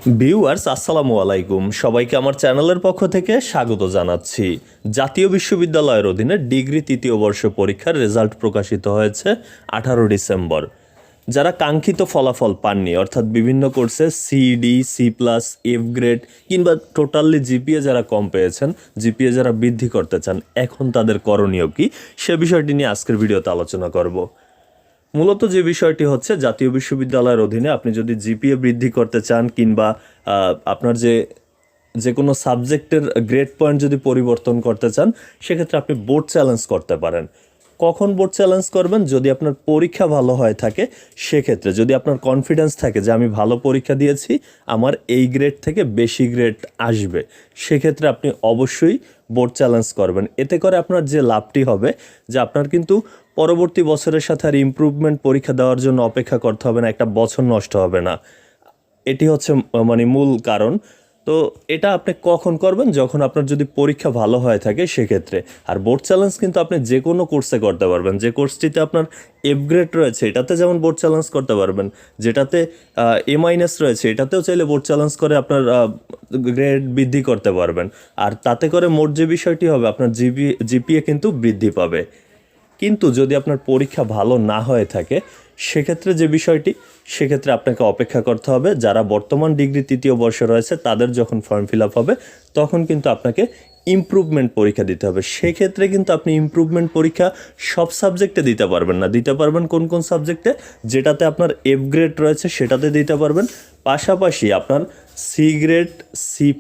Viewers আসসালামু আলাইকুম, সবাইকে আমার চ্যানেলের পক্ষ থেকে স্বাগত জানাচ্ছি। জাতীয় বিশ্ববিদ্যালয়ের অধীনে ডিগ্রি তৃতীয় বর্ষ পরীক্ষার রেজাল্ট প্রকাশিত হয়েছে 18 ডিসেম্বর। যারা কাঙ্ক্ষিত ফলাফল পাননি, অর্থাৎ বিভিন্ন কোর্সে সিডি, সি+, এফ গ্রেড কিংবা টোটালি জিপিএ যারা কম পেয়েছেন, জিপিএ যারা বৃদ্ধি করতে চান, এখন তাদের করণীয় কি সে বিষয়টি নিয়ে আজকের ভিডিওতে আলোচনা করব। মূলত যে বিষয়টি হচ্ছে, জাতীয় বিশ্ববিদ্যালয়ের অধীনে আপনি যদি জিপিএ বৃদ্ধি করতে চান কিংবা আপনার যে কোনো সাবজেক্টের গ্রেড পয়েন্ট যদি পরিবর্তন করতে চান, সেক্ষেত্রে আপনি বোর্ড চ্যালেঞ্জ করতে পারেন। কখন বোর্ড চ্যালেঞ্জ করবেন? যদি আপনার পরীক্ষা ভালো হয়ে থাকে, সেক্ষেত্রে যদি আপনার কনফিডেন্স থাকে যে আমি ভালো পরীক্ষা দিয়েছি, আমার এই গ্রেড থেকে বেশি গ্রেড আসবে, সেক্ষেত্রে আপনি অবশ্যই বোর্ড চ্যালেঞ্জ করবেন। এতে করে আপনার যে লাভটি হবে, যে আপনার কিন্তু পরবর্তী বছরের সাথে আর ইমপ্রুভমেন্ট পরীক্ষা দেওয়ার জন্য অপেক্ষা করতে হবে না, একটা বছর নষ্ট হবে না। এটি হচ্ছে মূল কারণ। তো এটা আপনি কখন করবেন? যখন আপনার যদি পরীক্ষা ভালো হয়ে থাকে সেক্ষেত্রে। আর বোর্ড চ্যালেঞ্জ কিন্তু আপনি যে কোনো কোর্সে করতে পারবেন। যে কোর্সটিতে আপনার এফ গ্রেড রয়েছে এটাতে যেমন বোর্ড চ্যালেঞ্জ করতে পারবেন, যেটাতে এ- রয়েছে এটাতেও চাইলে বোর্ড চ্যালেঞ্জ করে আপনার গ্রেড বৃদ্ধি করতে পারবেন। আর তাতে করে মোট যে বিষয়টি হবে, আপনার জিপিএ কিন্তু বৃদ্ধি পাবে। কিন্তু যদি আপনার পরীক্ষা ভালো না হয়ে থাকে, সেক্ষেত্রে যে বিষয়টি, সেক্ষেত্রে আপনাকে অপেক্ষা করতে হবে। যারা বর্তমান ডিগ্রি তৃতীয় বর্ষে রয়েছে তাদের যখন ফর্ম ফিল আপ হবে, তখন কিন্তু আপনাকে ইমপ্রুভমেন্ট পরীক্ষা দিতে হবে। সেক্ষেত্রে কিন্তু আপনি ইমপ্রুভমেন্ট পরীক্ষা সব সাবজেক্টে দিতে পারবেন না। দিতে পারবেন কোন কোন সাবজেক্টে? যেটাতে আপনার এফ গ্রেড রয়েছে সেটাতে দিতে পারবেন। পাশাপাশি আপনার সি গ্রেড, সি+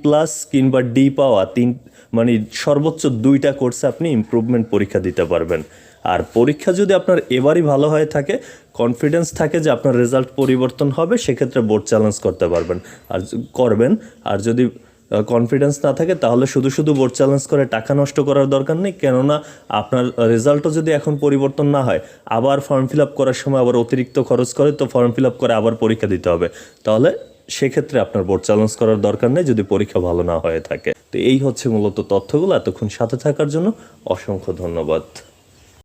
কিংবা ডি পাওয়া সর্বোচ্চ 2টা কোর্সে আপনি ইমপ্রুভমেন্ট পরীক্ষা দিতে পারবেন। আর পরীক্ষা যদি আপনার এবারই ভালো হয়ে থাকে, কনফিডেন্স থাকে যে আপনার রেজাল্ট পরিবর্তন হবে, সেক্ষেত্রে বোর্ড চ্যালেঞ্জ করতে পারবেন আর করবেন। আর যদি কনফিডেন্স না থাকে, তাহলে শুধু শুধু বোর্ড চ্যালেঞ্জ করে টাকা নষ্ট করার দরকার নেই। কেননা আপনার রেজাল্টও যদি এখন পরিবর্তন না হয়, আবার ফর্ম ফিল আপ করার সময় আবার অতিরিক্ত খরচ করে তো ফর্ম ফিল আপ করে আবার পরীক্ষা দিতে হবে। তাহলে সেক্ষেত্রে আপনার বোর্ড চ্যালেঞ্জ করার দরকার নেই যদি পরীক্ষা ভালো না হয়ে থাকে। তো এই হচ্ছে মূলত তথ্যগুলো। এতক্ষণ সাথে থাকার জন্য অসংখ্য ধন্যবাদ।